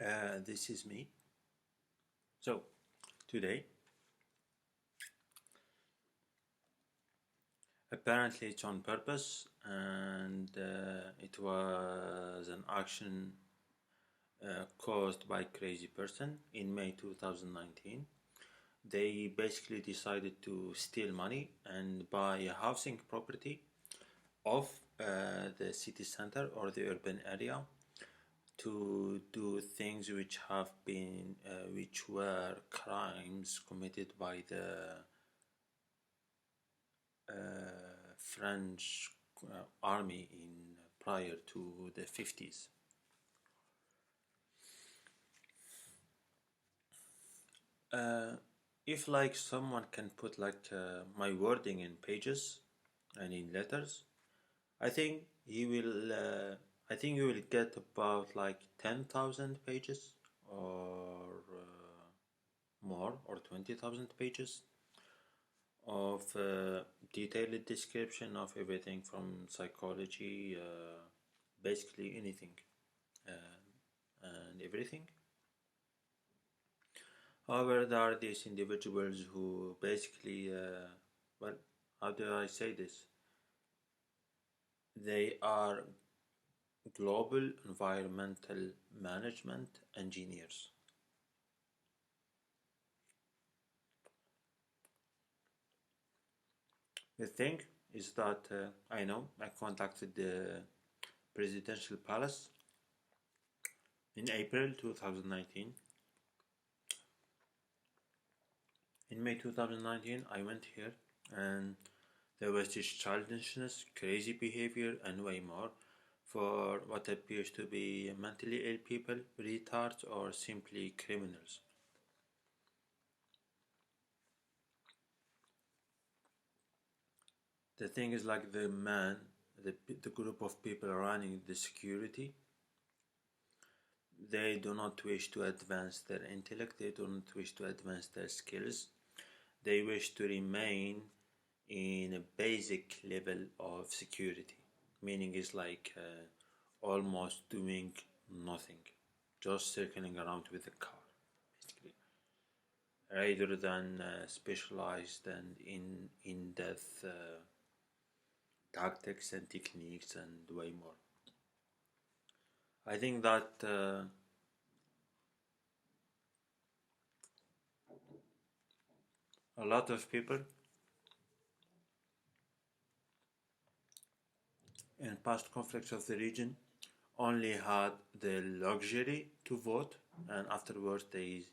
This is me. So, today, apparently it's on purpose, and it was an action caused by crazy person in May 2019. They basically decided to steal money and buy a housing property of the city center or the urban area to do things which were crimes committed by the French army in prior to the 50s. If like someone can put like my wording in pages and in letters, I think he will. I think you will get about like 10,000 pages or more, or 20,000 pages of detailed description of everything from psychology, basically anything and everything. However, there are these individuals who basically, well, how do I say this? They are global environmental management engineers. The thing is that I contacted the presidential palace in April 2019. In May 2019, I went here and there was this childishness, crazy behavior, and way more for what appears to be mentally ill people, retards, or simply criminals. The thing is, like the group of people running the security, they do not wish to advance their intellect, they do not wish to advance their skills, they wish to remain in a basic level of security, meaning is like almost doing nothing, just circling around with a car, basically, rather than specialized and in-depth tactics and techniques and way more. I think that a lot of people in past conflicts of the region only had the luxury to vote, and afterwards they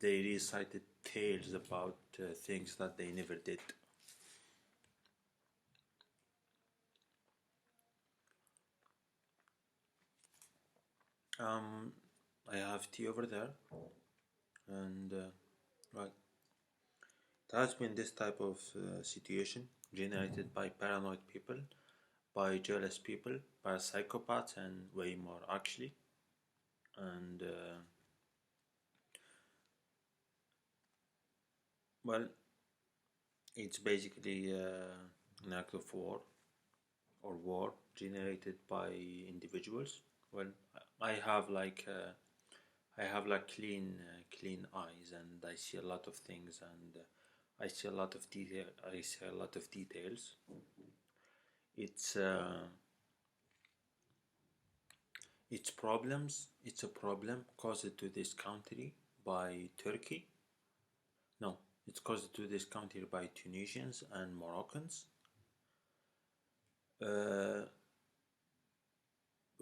recited tales about things that they never did. Um, I have tea over there, and right, it has been this type of situation generated by paranoid people, by jealous people, by psychopaths, and way more actually. And well, it's basically an act of war generated by individuals. Well, I have like clean eyes, and I see a lot of things, and I see a lot of detail. I see a lot of details. It's its problems. It's a problem caused to this country by Turkey. No, it's caused to this country by Tunisians and Moroccans. Uh,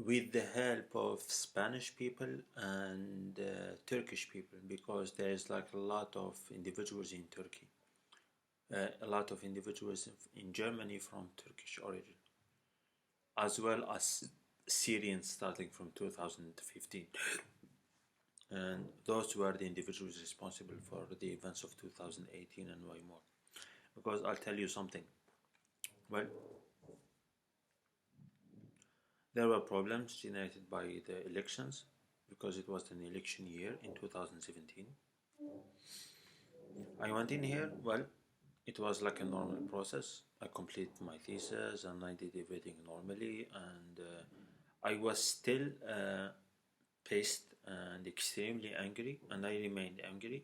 with the help of Spanish people and Turkish people, because there is like a lot of individuals in Turkey, a lot of individuals in Germany from Turkish origin, as well as Syrians starting from 2015. And those were the individuals responsible for the events of 2018 and way more. Because I'll tell you something. Well, there were problems generated by the elections because it was an election year in 2017. I went in here, well, it was like a normal process. I completed my thesis and I did everything normally, and I was still pissed and extremely angry, and I remained angry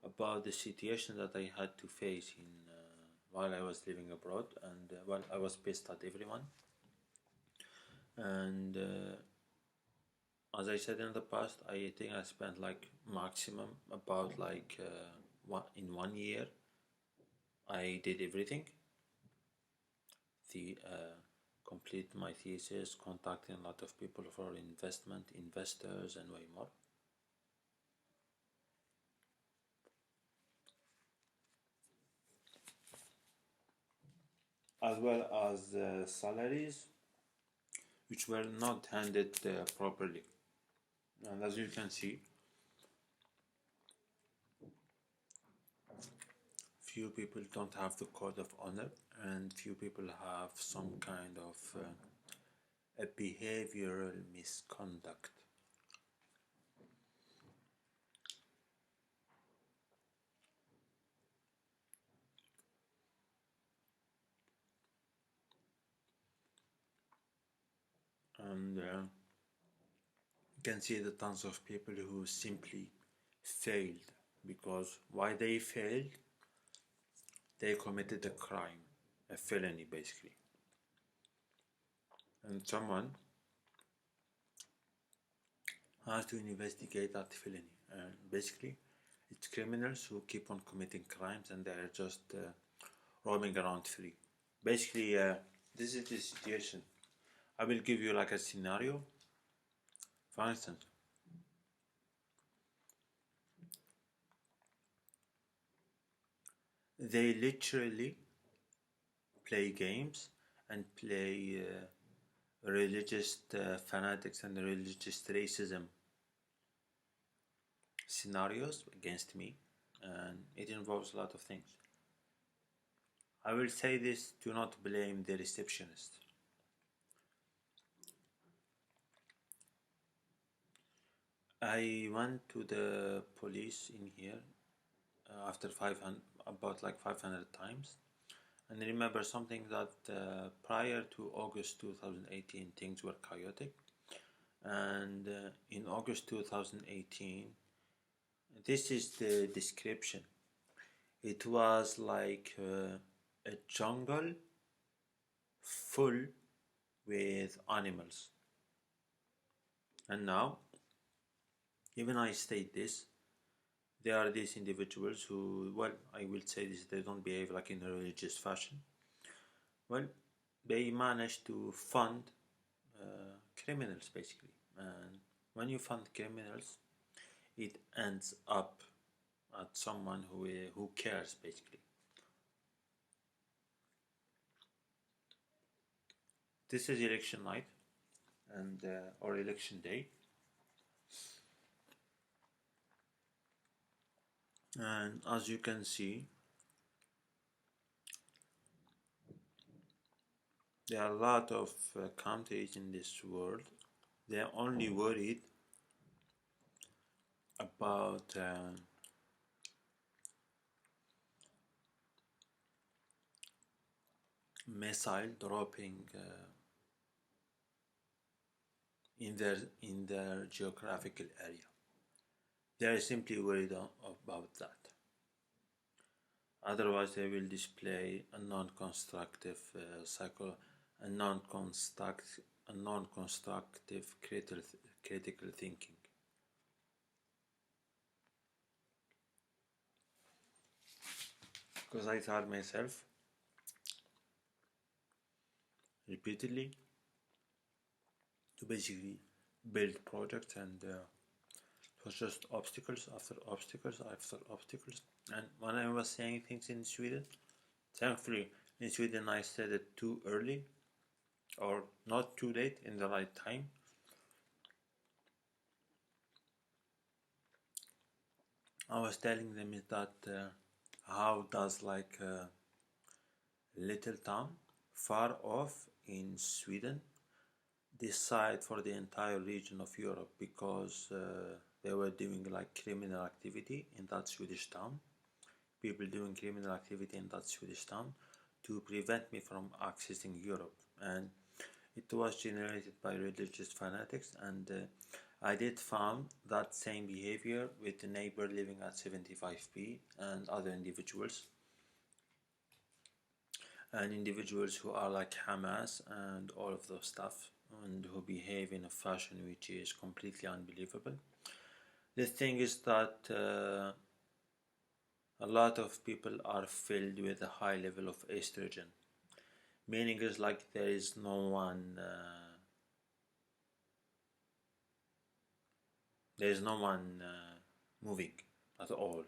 about the situation that I had to face in while I was living abroad, and well, I was pissed at everyone. And as I said in the past, I think I spent like maximum about like in 1 year. I did everything. The complete my thesis, contacting a lot of people for investors, and way more. As well as salaries, which were not handed properly. And as you can see, few people don't have the code of honor, and few people have some kind of a behavioral misconduct. And you can see the tons of people who simply failed, because why they failed, they committed a crime, a felony basically. And someone has to investigate that felony. And basically, it's criminals who keep on committing crimes, and they're just roaming around free. Basically, this is the situation. I will give you like a scenario. For instance, they literally play games and play religious fanatics and religious racism scenarios against me, and it involves a lot of things. I will say this: do not blame the receptionist. I went to the police in here after 500, about like 500 times, and I remember something that prior to August 2018 things were chaotic, and in August 2018, this is the description. It was like a jungle full with animals. And now, even I state this, there are these individuals who, well, I will say this, they don't behave like in a religious fashion. Well, they manage to fund criminals basically. And when you fund criminals, it ends up at someone who cares basically. This is election night and or election day, and as you can see, there are a lot of countries in this world. They are only worried about missile dropping in their geographical area. They are simply worried about that. Otherwise, they will display a non-constructive a non-constructive critical thinking. Because I taught myself repeatedly to basically build projects, and it was just obstacles after obstacles after obstacles. And when I was saying things in Sweden, thankfully in Sweden I said it too early or not too late, in the right time. I was telling them is that how does like a little town far off in Sweden decide for the entire region of Europe, because they were doing like criminal activity in that Swedish town, people doing criminal activity in that Swedish town to prevent me from accessing Europe. And it was generated by religious fanatics, and I did found that same behavior with the neighbor living at 75B and other individuals, and individuals who are like Hamas and all of those stuff, and who behave in a fashion which is completely unbelievable. The thing is that a lot of people are filled with a high level of estrogen, meaning is like there is no one moving at all.